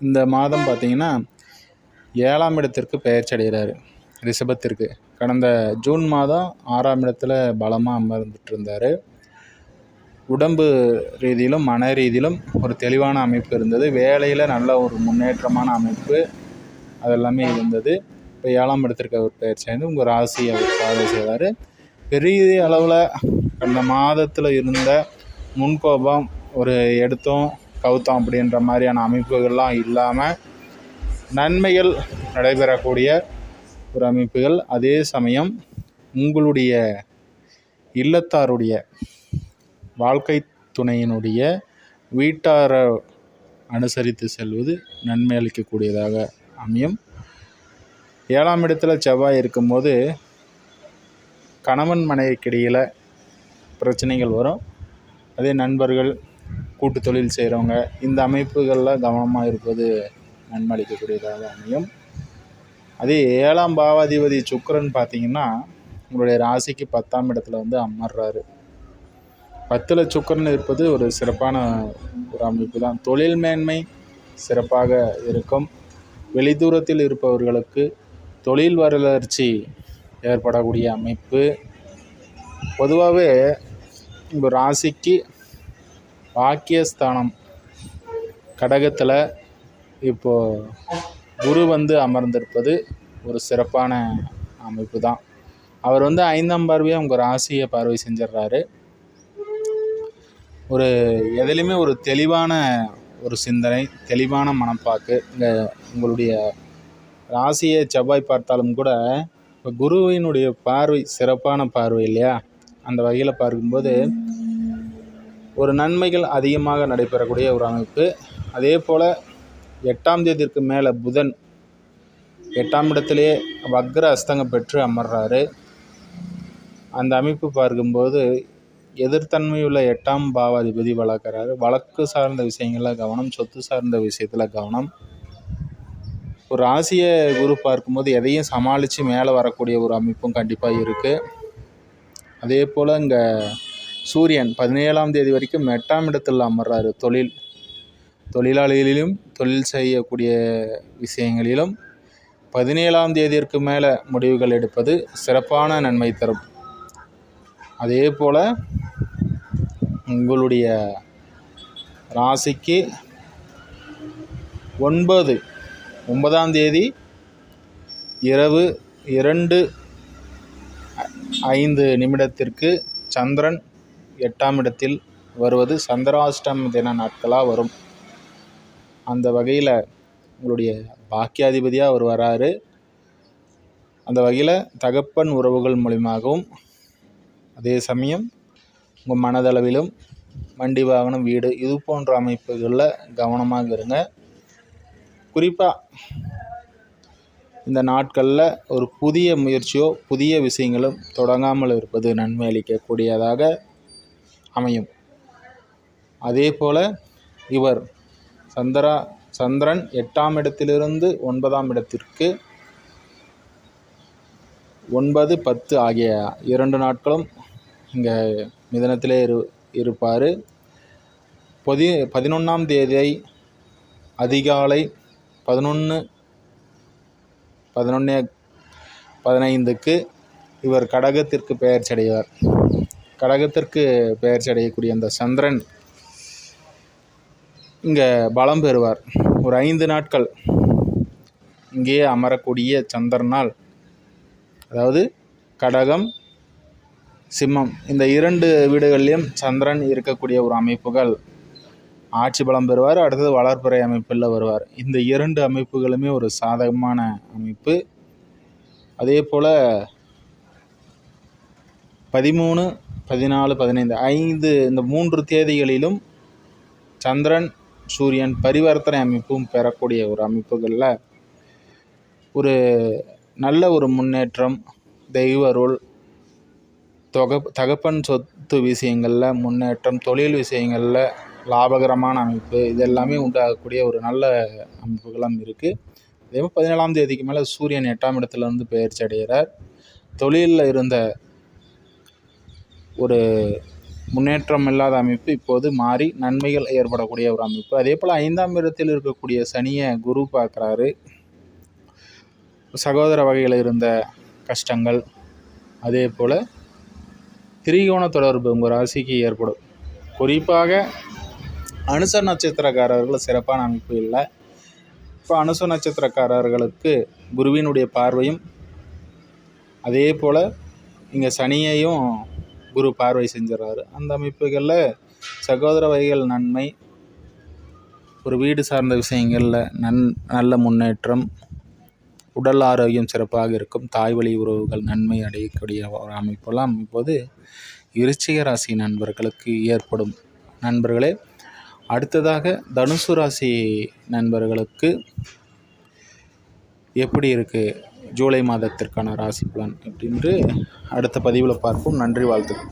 இந்த மாதம் பார்த்திங்கன்னா 7ஆம் இடத்திற்கு பெயர்ச்சி அடைகிறார், ரிஷபத்திற்கு. கடந்த ஜூன் மாதம் 6ஆம் இடத்துல பலமாக அமர்ந்துட்டு இருந்தார். உடம்பு ரீதியிலும் மன ரீதியிலும் ஒரு தெளிவான அமைப்பு இருந்தது. வேலையில் நல்ல ஒரு முன்னேற்றமான அமைப்பு அதெல்லாமே இருந்தது. இப்போ 7ஆம் இடத்திற்கு அவர் பெயர்ச்சி அடைந்து உங்கள் ராசி அவர் பார்வை செய்வார். பெரிய அளவில் கடந்த மாதத்தில் இருந்த முன்கோபம், ஒரு எடுத்தோம் கவுத்தோம் அப்படின்ற மாதிரியான அமைப்புகள்லாம் இல்லாமல் நன்மைகள் நடைபெறக்கூடிய ஒரு அமைப்புகள். அதே சமயம் உங்களுடைய இல்லத்தாருடைய வாழ்க்கை துணையினுடைய வீட்டாரை அனுசரித்து செல்வது நன்மை அளிக்கக்கூடியதாக அமையும். 7ஆம் இடத்துல செவ்வாய் இருக்கும்போது கணவன் மனைவிக்கிடையில் பிரச்சனைகள் வரும். அதே நண்பர்கள், கூட்டு தொழில் செய்கிறவங்க, இந்த அமைப்புகளில் கவனமாக இருப்பது நன்மை அளிக்கக்கூடியதாக அமையும். அதே 7ஆம் பாவாதிபதி சுக்கிரன் பார்த்திங்கன்னா உங்களுடைய ராசிக்கு 10ஆம் இடத்துல வந்து அமர்றாரு. 10ல் சுக்கிரன் இருப்பது ஒரு சிறப்பான ஒரு அமைப்பு தான். தொழில் மேன்மை சிறப்பாக இருக்கும். வெளிதூரத்தில் இருப்பவர்களுக்கு தொழில் வளர்ச்சி ஏற்படக்கூடிய அமைப்பு. பொதுவாகவே உங்கள் ராசிக்கு பாக்கியஸ்தானம் கடகத்தில் இப்போது குரு வந்து அமர்ந்திருப்பது ஒரு சிறப்பான அமைப்பு தான். அவர் வந்து 5ஆம் பார்வையாக உங்கள் ராசியை பார்வை செஞ்சிடுறாரு. ஒரு எதுலேயுமே ஒரு தெளிவான ஒரு சிந்தனை, தெளிவான மனப்பாக்கு. இங்கே உங்களுடைய ராசியை செவ்வாய் பார்த்தாலும் கூட இப்போ குருவினுடைய பார்வை சிறப்பான பார்வை இல்லையா? அந்த வகையில் பார்க்கும்போது ஒரு நன்மைகள் அதிகமாக நடைபெறக்கூடிய ஒரு அமைப்பு. அதே போல் 8ஆம் தேதிக்கு மேலே புதன் 8ஆம் இடத்திலே வக்ர அஸ்தங்கம் பெற்று அமர்றாரு. அந்த அமைப்பு பார்க்கும்போது எதிர்த்தன்மையுள்ள 8ஆம் பாவாதிபதி வளர்க்குறாரு. வழக்கு சார்ந்த விஷயங்களில் கவனம், சொத்து சார்ந்த விஷயத்தில் கவனம். ஒரு ராசியை குரு பார்க்கும்போது எதையும் சமாளித்து மேலே வரக்கூடிய ஒரு அமைப்பும் கண்டிப்பாக இருக்குது. அதே போல் இங்கே சூரியன் 17ஆம் தேதி வரைக்கும் 8ஆம் இடத்தில் அமர்றாரு. தொழிலாளிகளிலும் தொழில் செய்யக்கூடிய விஷயங்களிலும் 17ஆம் தேதிக்கு மேலே முடிவுகள் எடுப்பது சிறப்பான நன்மை தரும். அதே போல் உங்களுடைய ராசிக்கு 9ஆம் தேதி இரவு 2:05 சந்திரன் 8ஆம் இடத்தில் வருவது சந்திராஷ்டம தின நாட்களாக வரும். அந்த வகையில் உங்களுடைய பாக்கியாதிபதியாக அவர் வராரு. அந்த வகையில் தகப்பன் உறவுகள் மூலியமாகவும், அதே சமயம் உங்கள் மனதளவிலும் வண்டி வாகனம், வீடு இது போன்ற அமைப்புகளில் கவனமாக இருங்க. குறிப்பாக இந்த நாட்களில் ஒரு புதிய முயற்சியோ புதிய விஷயங்களும் தொடங்காமல் இருப்பது நன்மை அளிக்கக்கூடியதாக அமையும். அதே போல் இவர் சந்திரன் 8ஆம் இடத்திலிருந்து 9ஆம் இடத்திற்கு 9, 10 ஆகிய 2 நாட்களும் இங்கே மிதனத்திலே இருப்பார். 11ஆம் தேதி அதிகாலை 11:15 இவர் கடகத்திற்கு பெயர்ச்சி அடைவார். கடகத்திற்கு பெயர்ச்சி அடையக்கூடிய அந்த சந்திரன் இங்கே பலம் பெறுவார். ஒரு 5 நாட்கள் இங்கேயே அமரக்கூடிய சந்திரனால், அதாவது கடகம், சிம்மம் இந்த 2 வீடுகளிலும் சந்திரன் இருக்கக்கூடிய ஒரு அமைப்புகள் ஆட்சி பலம் பெறுவார். அடுத்தது வளர்பிறை அமைப்பில் வருவார். இந்த 2 அமைப்புகளுமே ஒரு சாதகமான அமைப்பு. அதே போல் 13, 14, 15 இந்த 3 தேதிகளிலும் சந்திரன் சூரியன் பரிவர்த்தனை அமைப்பும் பெறக்கூடிய ஒரு அமைப்புகளில் ஒரு நல்ல ஒரு முன்னேற்றம், தெய்வ அருள், தகப்பன் சொத்து விஷயங்களில் முன்னேற்றம், தொழில் விஷயங்களில் லாபகரமான அமைப்பு, இதெல்லாமே உண்டாகக்கூடிய ஒரு நல்ல அமைப்புகளும் இருக்குது. அதேமாதிரி 17ஆம் தேதிக்கு மேலே சூரியன் 8ஆம் இடத்துலேருந்து பெயர்ச்சி அடைகிறார். தொழிலில் இருந்த ஒரு முன்னேற்றம் இல்லாத அமைப்பு இப்போது மாறி நன்மைகள் ஏற்படக்கூடிய ஒரு அமைப்பு. அதே போல் 5ஆம் இடத்தில் இருக்கக்கூடிய சனியை குரு பார்க்குறாரு. சகோதர வகையில் இருந்த கஷ்டங்கள், அதே போல் திரிகோண தொடர்பு உங்கள் ராசிக்கு ஏற்படும். குறிப்பாக அனுச நட்சத்திரக்காரர்கள் சிறப்பான அமைப்பு இல்லை. இப்போ அனுச நட்சத்திரக்காரர்களுக்கு குருவினுடைய பார்வையும், அதே போல் இங்கே சனியையும் குரு பார்வை செஞ்சிடறாரு. அந்த அமைப்புகளில் சகோதர வகைகள் நன்மை, ஒரு வீடு சார்ந்த விஷயங்களில் நல்ல முன்னேற்றம், உடல் ஆரோக்கியம் சிறப்பாக இருக்கும், தாய் வழி உறவுகள் நன்மை அடையக்கூடிய ஒரு அமைப்பெல்லாம் இப்போது விருச்சிக ராசி நண்பர்களுக்கு ஏற்படும். நண்பர்களே, அடுத்ததாக தனுசு ராசி நண்பர்களுக்கு எப்படி இருக்குது ஜூலை மாதத்திற்கான ராசி பலன் அப்படின்று அடுத்த பதிவில் பார்ப்போம். நன்றி, வாழ்த்துக்கள்.